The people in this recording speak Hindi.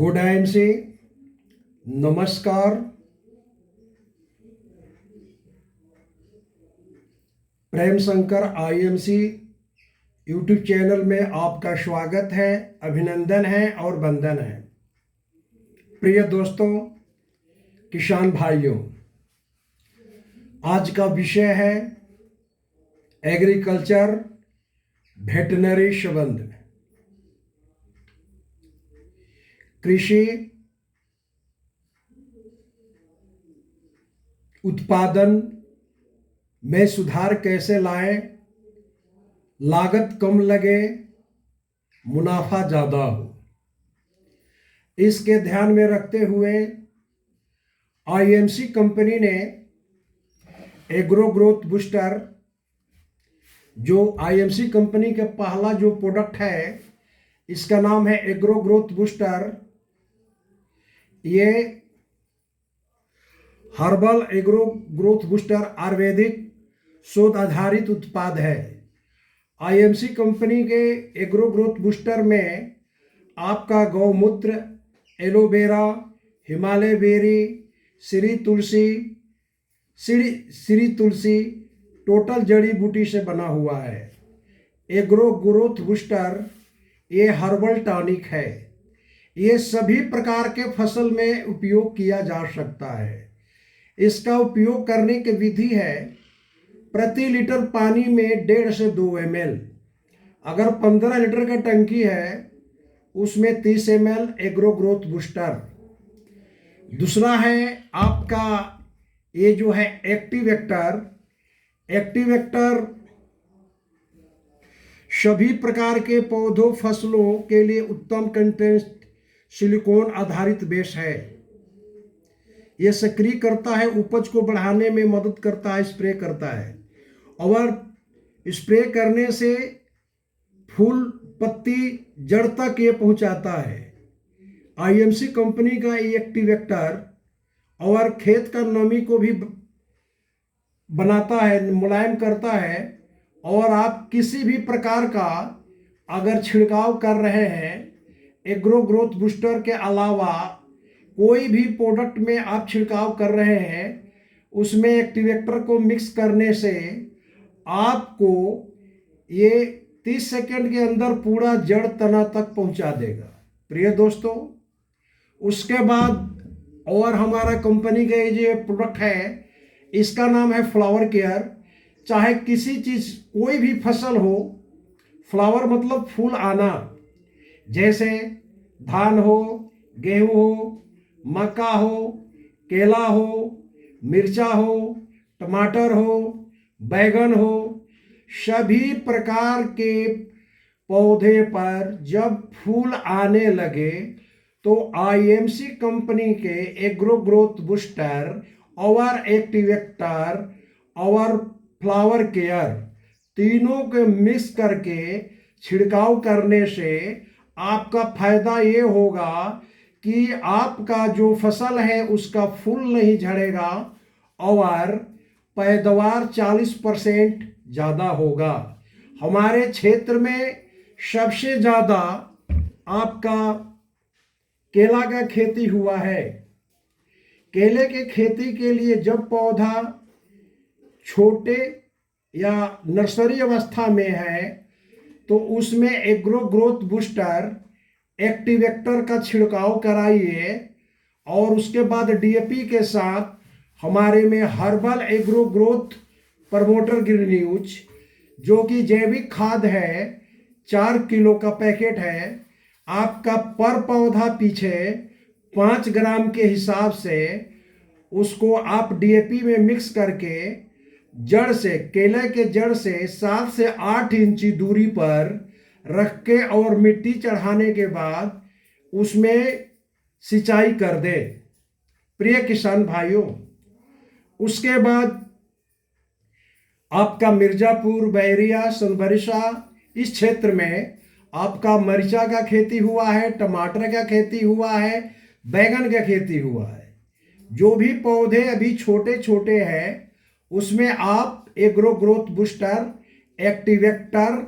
गोडायन से नमस्कार। Prem Shankar IMC YouTube channel में आपका स्वागत है, अभिनंदन है और वंदन है। प्रिय दोस्तों, किसान भाइयों, आज का विषय है एग्रीकल्चर वेटरनरी संबंध। कृषि उत्पादन में सुधार कैसे लाएं, लागत कम लगे, मुनाफा ज़्यादा हो, इसके ध्यान में रखते हुए आईएमसी कंपनी ने एग्रो ग्रोथ बूस्टर, जो आईएमसी कंपनी का पहला जो प्रोडक्ट है, इसका नाम है एग्रो ग्रोथ बूस्टर। ये herbal agro growth booster Ayurvedic शोध आधारित उत्पाद है। आईएमसी कंपनी के एग्रो ग्रोथ बूस्टर में आपका गौमूत्र, एलोवेरा, हिमालय बेरी, श्री तुलसी टोटल जड़ी बूटी से बना हुआ है। एग्रो ग्रोथ बूस्टर ये हर्बल टॉनिक है। ये सभी प्रकार के फसल में उपयोग किया जा सकता है। इसका उपयोग करने की विधि है, प्रति लीटर पानी में 1.5 से 2 ml। अगर 15 लीटर का टंकी है उसमें 30 ml एग्रो ग्रोथ बूस्टर। दूसरा है आपका ये जो है एक्टिवेक्टर सभी प्रकार के पौधों फसलों के लिए उत्तम कंटेस्ट सिलिकॉन आधारित बेस है। यह सक्रिय करता है, उपज को बढ़ाने में मदद करता है, स्प्रे करता है और स्प्रे करने से फूल पत्ती जड़ तक ये पहुंचाता है। आईएमसी कंपनी का ये एक्टिवेक्टर और खेत का नमी को भी बनाता है, मुलायम करता है। और आप किसी भी प्रकार का अगर छिड़काव कर रहे हैं एग्रो ग्रोथ बूस्टर के अलावा, कोई भी प्रोडक्ट में आप छिड़काव कर रहे हैं, उसमें एक्टिवेटर को मिक्स करने से आपको ये 30 सेकंड के अंदर पूरा जड़ तना तक पहुंचा देगा। प्रिय दोस्तों, उसके बाद और हमारा कंपनी का ये जो प्रोडक्ट है, इसका नाम है फ्लावर केयर। चाहे किसी चीज़, कोई भी फसल हो, फ्लावर मतलब फूल आना, जैसे धान हो, गेहूं हो, मक्का हो, केला हो, मिर्चा हो, टमाटर हो, बैगन हो, सभी प्रकार के पौधे पर जब फूल आने लगे तो आईएमसी कंपनी के एग्रो ग्रोथ बूस्टर और एक्टिवेटर और फ्लावर केयर तीनों के मिक्स करके छिड़काव करने से आपका फायदा ये होगा कि आपका जो फसल है उसका फूल नहीं झड़ेगा और पैदावार 40% ज़्यादा होगा। हमारे क्षेत्र में सबसे ज़्यादा आपका केला का खेती हुआ है। केले के खेती के लिए जब पौधा छोटे या नर्सरी अवस्था में है तो उसमें एग्रो ग्रोथ बूस्टर एक्टिवेटर का छिड़काव कराइए और उसके बाद डीएपी के साथ हमारे में herbal agro growth promoter granules, जो कि जैविक खाद है, 4 किलो का पैकेट है। आपका पर पौधा पीछे 5 ग्राम के हिसाब से उसको आप डीएपी में मिक्स करके जड़ से, केले के जड़ से 7 से 8 इंची दूरी पर रख के और मिट्टी चढ़ाने के बाद उसमें सिंचाई कर दे। प्रिय किसान भाइयों, उसके बाद आपका मिर्जापुर, बैरिया, सोनभरिसा, इस क्षेत्र में आपका मरीचा का खेती हुआ है, टमाटर का खेती हुआ है, बैगन का खेती हुआ है। जो भी पौधे अभी छोटे छोटे हैं उसमें आप एग्रो ग्रोथ बूस्टर, एक्टिवेटर